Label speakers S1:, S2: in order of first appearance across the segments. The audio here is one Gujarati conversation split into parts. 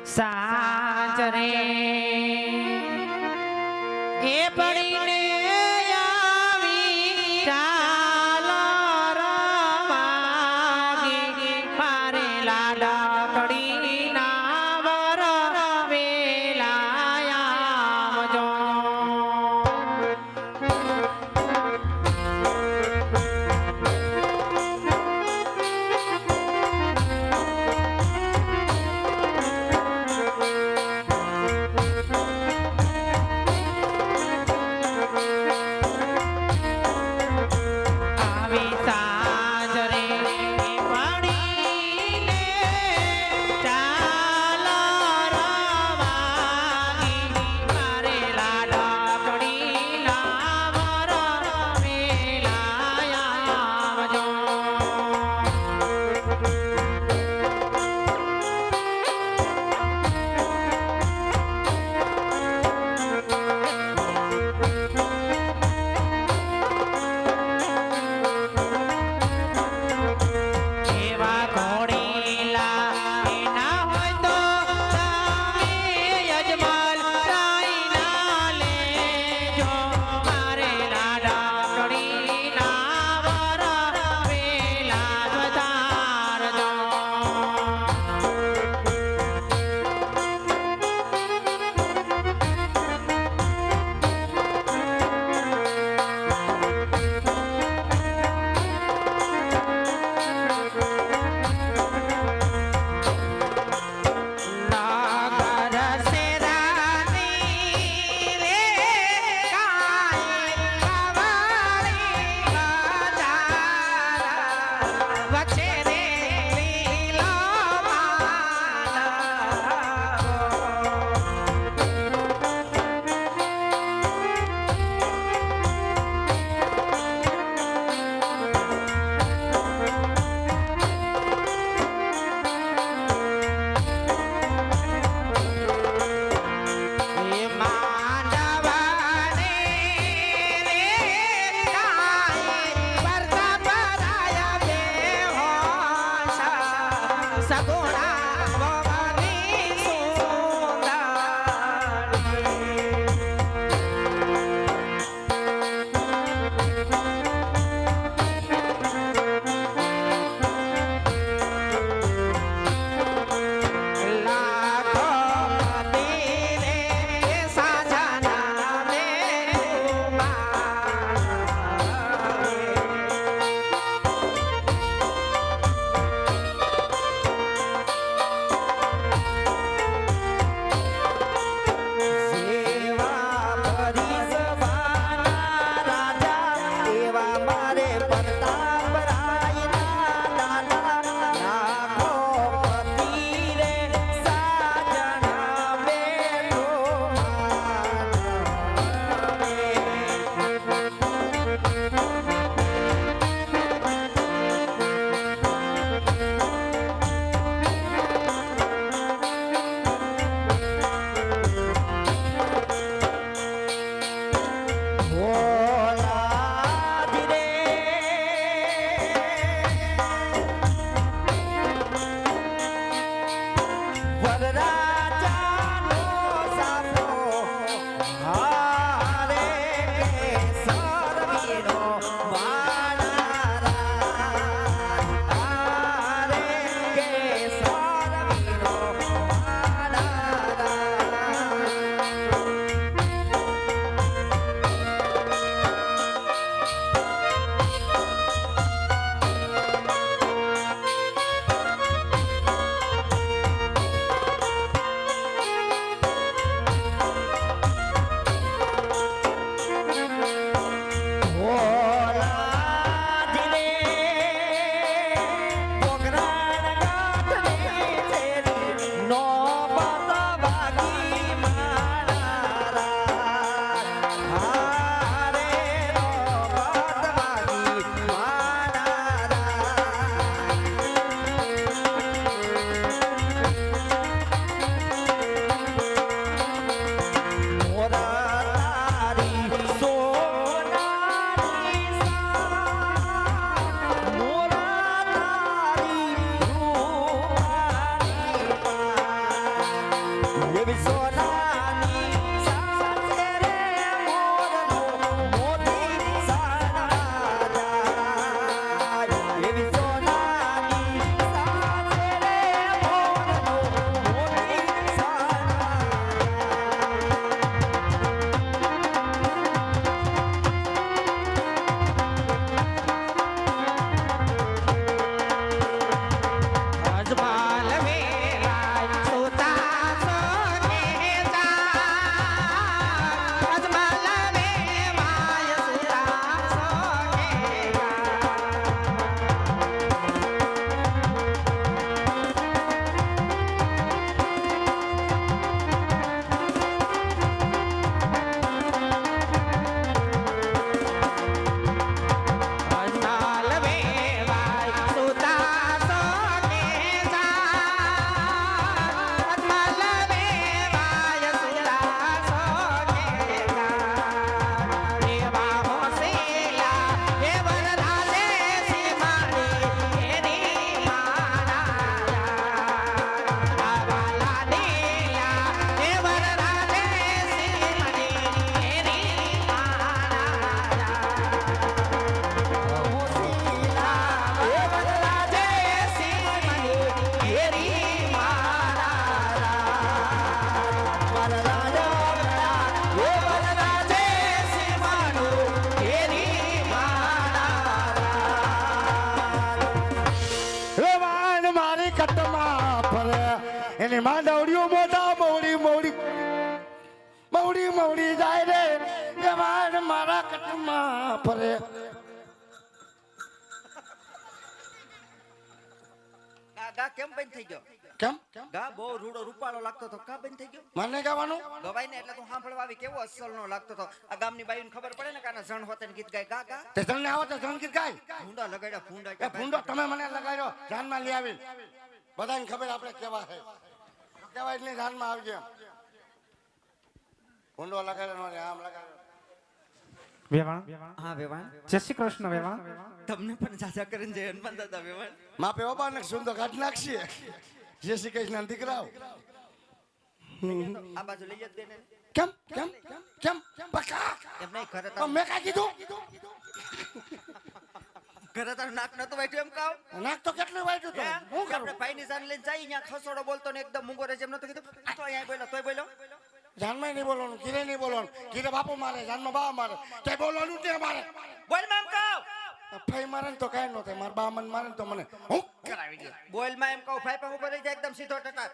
S1: સાજરે એ પડીને આવી ચાલ રવાગી મારે લાડા કડી ના વર વેલાયામજો
S2: એની માંડવડીઓ મોટા મવડી મવડી મવડી મવડી જાય રે એ મારા કટમાં ફરે.
S3: ગા કેમ બંધ થઈ ગયો?
S2: કેમ
S3: ગા બહુ રૂડો રૂપાળો લાગતો તો કા બંધ થઈ ગયો?
S2: મને ગાવાનું
S3: ગવાય ને એટલે તું સાંભળવા આવી કેવો અસલનો લાગતો તો. આ ગામની બાયુને ખબર પડે ને કે આના જણ હોતે ને ગીત ગાય ગા ગા.
S2: તે તમને આવો તો સંગીત ગાય
S3: ભૂંડા લગાડ્યા ભૂંડા
S2: એ ભૂંડો તમે મને લગાડ્યો જાનમાં લઈ આવી બધાને ખબર આપણે કેવા છે કેવાય એટલે જાનમાં આવજે ભૂંડો લગાડ્યો ને આમ લગાડ્યો.
S1: વેવાણ
S3: હા વેવાણ
S1: જય શ્રી કૃષ્ણ વેવાણ
S3: તમને પણ સાજા કરીને જય હનુમાન દાદા વેવાણ.
S2: માપે ઓબાને સુંદર કાઢ નાખશે જય શ્રી કૃષ્ણ દીકરાઓ.
S3: આ બાજુ લઈ જ દે ને.
S2: કેમ કેમ કેમ બકા
S3: એમ નહીં ઘરે
S2: તો મેં કાઈ કીધું
S3: ઘરે તારું નાક નતું વાટ્યું એમ કાવ.
S2: નાક તો કેટલું વાગ્યું તો હું કરું
S3: આપણે ભાઈની જાન લઈને જાય ત્યાં ખસોડો બોલતો ને એકદમ મૂંગો રહે જેમ નતો કીધું. આ તો અહીંયા બોલ્યો તોય બોલ્યો.
S2: જાનમાં નહીં બોલવાનું કીરે નહીં બોલવાનું કીરે બાપુ મારે જાનમાં બા મારે તે બોલવાનું તે મારે
S3: બોલ માં એમ કહો.
S2: ફઈ મારે ને તો કાઈ ન થાય મારા બા મને મારે ને તો મને હું કરાવી દે.
S3: બોલ માં એમ કહો. ભાઈ પણ ઉપર રહી જાય એકદમ સીધો ટટાર.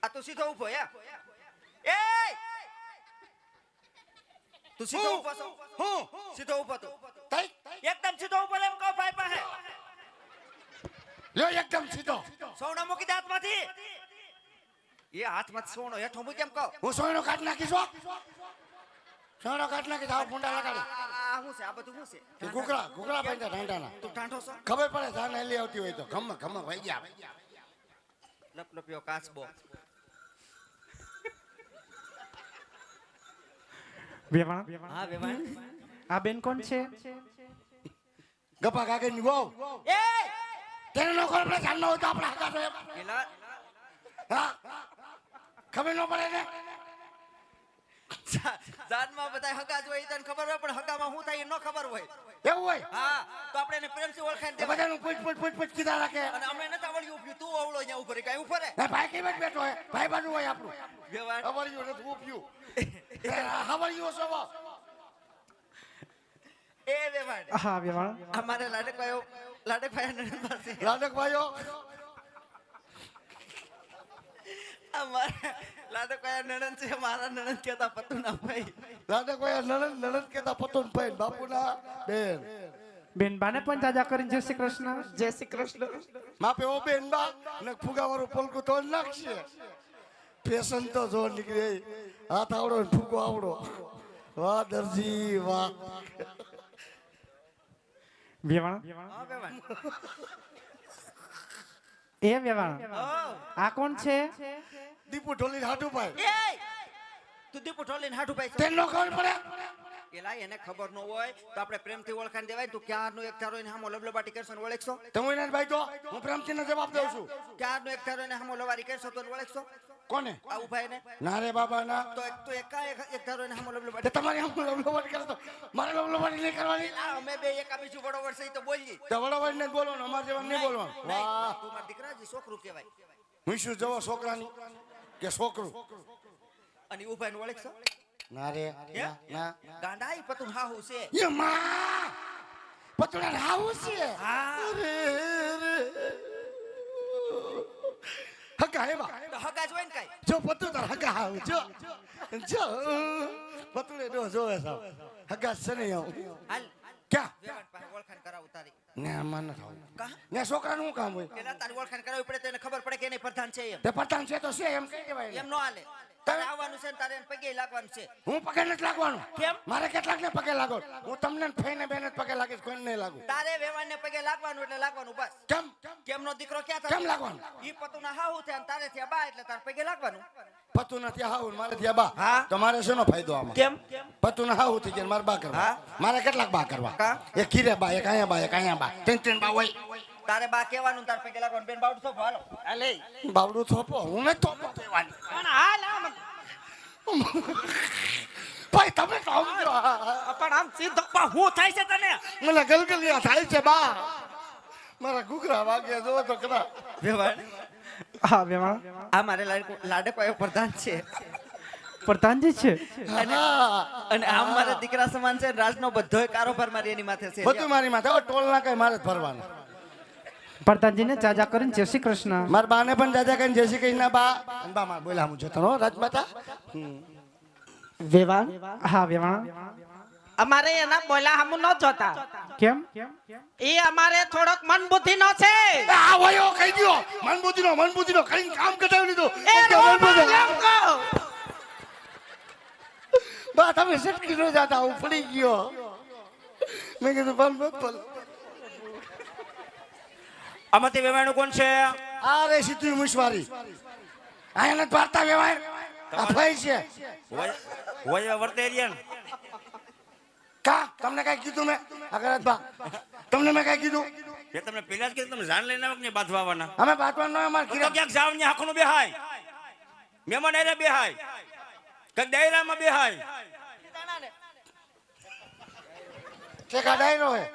S3: આ તું સીધો ઊભો એ તું સીધો ઊભો છો.
S2: હું
S3: સીધો ઊભો તું
S2: તઈ
S3: એકદમ સીધો ઊભો એમ કહો. ભાઈ પાસે
S2: લ્યો એકદમ સીધો
S3: સોનો મૂકી દે હાથમાંથી. એ હાથમાં સોનો હેઠો મૂકી કેમ કહો.
S2: હું સોયનો કાઢ નાખીશ સોયનો કાઢ નાખીશ આવ ફૂંડા લગાડી
S3: આ શું છે? આ બધું શું છે?
S2: ઘૂઘરા ઘૂઘરા પાડ્યા ઢાંઢાના
S3: તું ટાંઠો છો?
S2: ખબર પડે જાન હેલી આવતી હોય તો ખમ ખમ વઈ ગયા
S3: લપલપ્યો કાચબો.
S1: વેવાણ
S3: હા વેવાણ.
S1: આ બેન કોણ છે?
S2: ગપા કાકે ની વહુ
S3: એ
S2: તેને નો ખબર પડે જાન ન હોય તો આપણે હગા તો એમ.
S3: પેલા
S2: હા ખબર ન પડે ને
S3: જાનમાં બધા હગા જ હોય તને ખબર હોય પણ હગામાં શું થાય એ ન ખબર હોય.
S2: એવું હોય
S3: હા તો આપણે એને પ્રેમથી ઓળખાણ
S2: એ
S3: દે.
S2: બધાનું પૂછ કીધા રાખે
S3: અને અમને નથી આવડ્યું ઉભ્યું. તું આવડો અહીંયા ઉપર કઈ ઉપર
S2: ના ભાઈ કેમ જ બેઠો હોય ભાઈ બાજુ હોય આપણું
S3: વેવાણ.
S2: હવળિયું નથી ઉપ્યું હવળિયું સવો
S3: એ વેવાણ.
S1: હા વેવાણ
S3: અમારે લાડકભાઈ નણંદ પાસે
S2: લાડક ભાઈઓ
S3: અમારે લાડકભાઈ નણંદ છે. મારા નણંદ કહેતા પતું ના ભાઈ.
S2: લાડક ભાઈ નણંદ કેતા પતન ભાઈ બાપુના બેન
S1: બેન બાને પણ જાજા કરીને જય શ્રી કૃષ્ણ
S3: જય શ્રી કૃષ્ણ.
S2: માપે ઓ બેન બા ને ફુગા વાળું પોલકું તો નાખશે ફેશન તો જો નીકળે હાથ આવડો ને ફૂગો આવડો વાહ દરજી વાહ
S1: વેવાણ
S3: હા વેવાણ.
S1: એ વેવાણ આ કોણ છે?
S2: દીપુ ઢોલી હાટુ ભાઈ
S3: એ તું દીપુ ઢોલીને હાઠું ભાઈ છો.
S2: તેનો ખબર પડે
S3: એલા એને ખબર ન હોય તો આપણે પ્રેમથી ઓળખાણ દેવાય. તું ક્યારનો એક ધારો એને હામો લબલબાટી કરશો ને ઓળખશો.
S2: તમે એને ભાઈ તો હું પ્રેમથી ને જવાબ દઉં છું
S3: ક્યારનો એક ધારો એને હામો લવારી કરશો તો ઓળખશો.
S2: કોને
S3: આ ઉભા એને
S2: ના રે બાબા ના
S3: તો એક ધારો એને હામો
S2: તે
S3: લબલબાટી.
S2: તમારે આમ લવલવાડી કરે તો મારે લવલવાડી નહીં કરવાની
S3: આ અમે બે એકા બીજું બરોબર છે ઈ તો બોલીએ.
S2: તો વડોવાડી ને બોલવાનું અમારે જેવા નહીં બોલવાનું વાહ
S3: તું મારા દીકરાજી છોકરું કહેવાય.
S2: હું શું જવો છોકરાની કે છોકરું
S3: અને ઉભા એને ઓળખશો.
S2: ના રે ના
S3: ગાંડા ઈ પતું હાહુ છે.
S2: એ માં પતોડા હાઉસ છે
S3: હા
S2: હગા હે બા
S3: તો હગા જ હોય ને કાઈ.
S2: જો પતું તાર હગા હાઉ જો જો પતુડે નો જોવે સાવ હગા છે ને આવું
S3: હાલ
S2: ક્યાં
S3: વેવાણ પાસે ઓળખાણ કરાવું તારી.
S2: ને માન ન થાવ
S3: કા
S2: ને છોકરાનું શું કામ હોય
S3: પેલા તારી ઓળખાણ કરાવવી પડે તો એને ખબર પડે કે એને પ્રધાન છે એમ.
S2: તે પતાન છે તો છે એમ કહી દેવાય
S3: એમ નો હાલે. તારે આવવાનું છે ને તારે એને પગે લાગવાનું છે.
S2: હું પગે નથી લાગવાનું
S3: કેમ?
S2: મારે કેટલાક ને પગે લાગો હું તમને ફઈને બેને જ પગે લાગીશ કોઈ નહીં લાગુ
S3: તારે વેવાણને પગે લાગવાનું એટલે લાગવાનું બસ.
S2: કેમ
S3: કેમનો દીકરો ક્યાં
S2: કેમ
S3: થાય?
S2: લાગવાનું
S3: ઈ પતુના હાહુ થયા ને તારે થયા બા એટલે તાર પગે લાગવાનું.
S2: પતું નથી હાવ મારે ત્યાં બા
S3: હા.
S2: તો મારે શેનો ફાયદો આમાં
S3: કેમ?
S2: પતું ના હાવ થઈ જાય મારે બા કરવા
S3: હા.
S2: મારે કેટલાક બા કરવા
S3: કા?
S2: એક કીરે બા એક અહીંયા બા એક અહીંયા બા ત્રણ બા હોય
S3: તારે બા કહેવાનું તાર પગે લાગવાનું. બેન બાવડું થોભો હાલો. હાલે.
S2: બાવડું થોપો હું નથી થોપો કહેવાની
S3: પણ હાલ આમ
S2: ભાઈ તમે તો સમજો
S3: પણ આમ સીધો પણ હું થાય છે તને?
S2: મને ગલગલિયા થાય છે બા મારા ઘૂઘરા વાગે જો તો કરા
S3: વેવાણ
S1: હા વેવાણ
S3: આ મારે લાડકવાયો પ્રધાન છે.
S1: પ્રધાનજી છે
S3: અને આમ મારા દીકરા સમાન છે. રાજનો બધોય કારોબાર મારી એની માથે છે.
S2: બધું મારી માથે ટોલ ના કઈ મારે જ ભરવાના
S1: પ્રધાનજીને જાજા કરીને જય શ્રી કૃષ્ણ.
S2: મારા બાને પણ દાદા કહીને જય શ્રી કૃષ્ણ બા. અને બા મારે બોલા હું જતો હો રાજમાતા.
S4: વેવાણ
S1: હા વેવાણા.
S4: અમારે એના બોલા હમુ ન જોતા.
S1: કેમ?
S4: એ અમારે થોડોક મન બુદ્ધિ નો છે.
S2: આ વયો કહી દ્યો મન બુદ્ધિનો કઈ કામ કટાવી લીધું.
S4: એ રોમા લંકો.
S2: બા તમે સટકી નો જાતા હું પડી ગયો. મેં કીધું પણ મત બોલ.
S3: આમાંથી વેવાણું કોણ છે?
S2: આ રે સીધી મુશવારી. આને પારતા વેવાય. આ ભાઈ છે.
S3: હોય વર્તેરિયન.
S2: કા તમને કઈ કીધું મેં? અગરત બા તમને મેં કઈ કીધું?
S3: એ તમને પેલા જ કીધું તમે જાણ લઈને આવો કે નહીં બાંધવાના.
S2: અમે બાતવાનો અમાર
S3: તો
S2: કિરા
S3: ક્યાંક જાવ ને આખું બેહાય. મહેમાન આરે બેહાય. કઈક ડાયરામાં બેહાય.
S2: ઠેકા ડાયરો હે.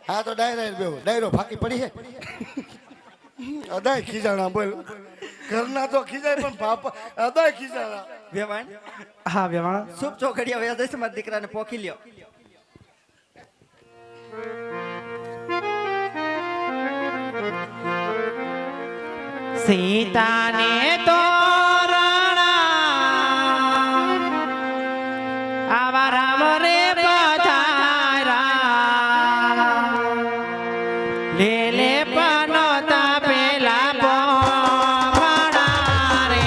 S2: હા તો ડાયરો બેહો. ડાયરો ફાકી પડી હે. અદાય ખીજાણા બોલ. ઘરના તો ખીજાય પણ બાપા અદાય ખીજાણા.
S3: વેવાણ
S1: હા વેવાણા.
S3: શુભ ચોકડીયા વ્યા જઈશ મારા દીકરાને પોકી લ્યો.
S1: સીતાને તોરણા આવા રામ રે પધારા લે લે પનોતા પેલા પોણા રે.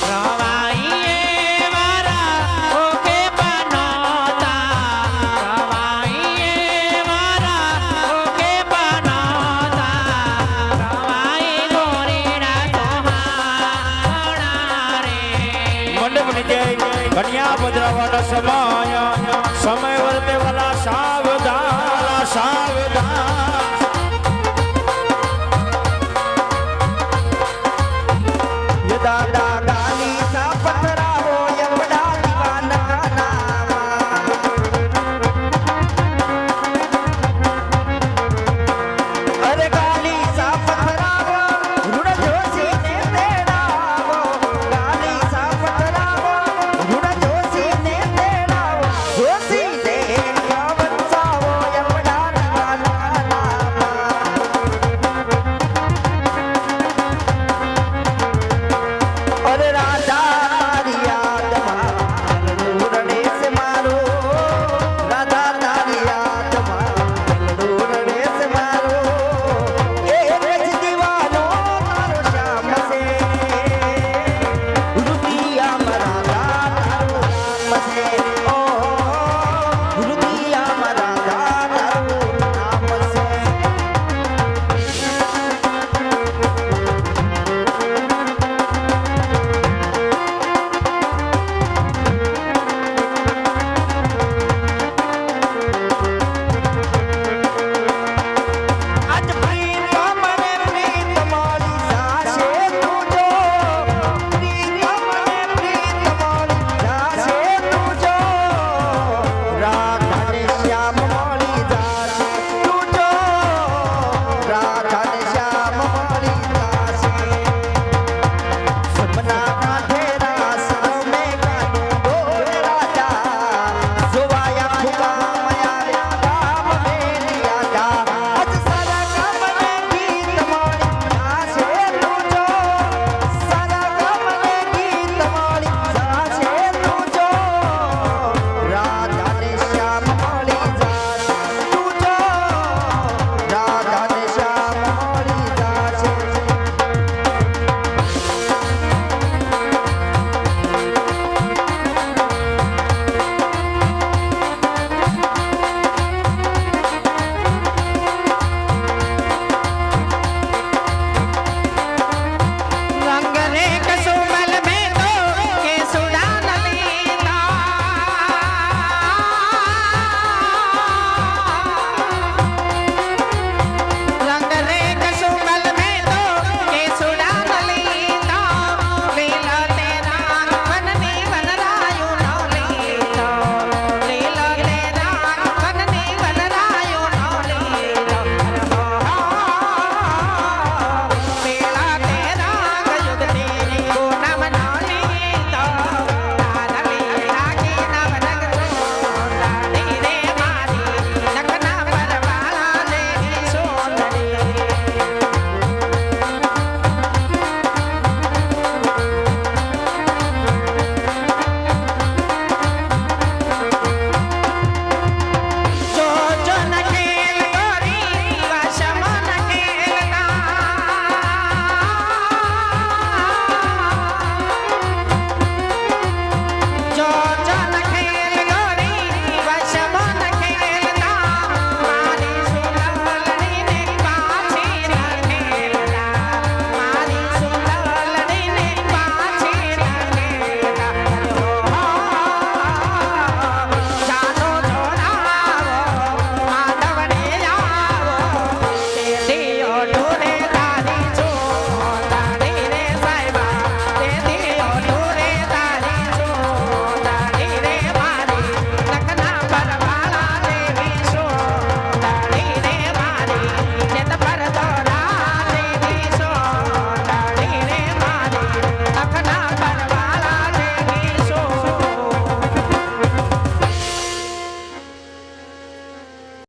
S1: રવાઈએ મારા ઓકે પનોતા રવાઈએ મારા ઓકે પનોતા રવાઈ ગોરીના તોહાણા રે.
S5: મંડપ નીચે કન્યા પધરાવાનો સમય વર્તે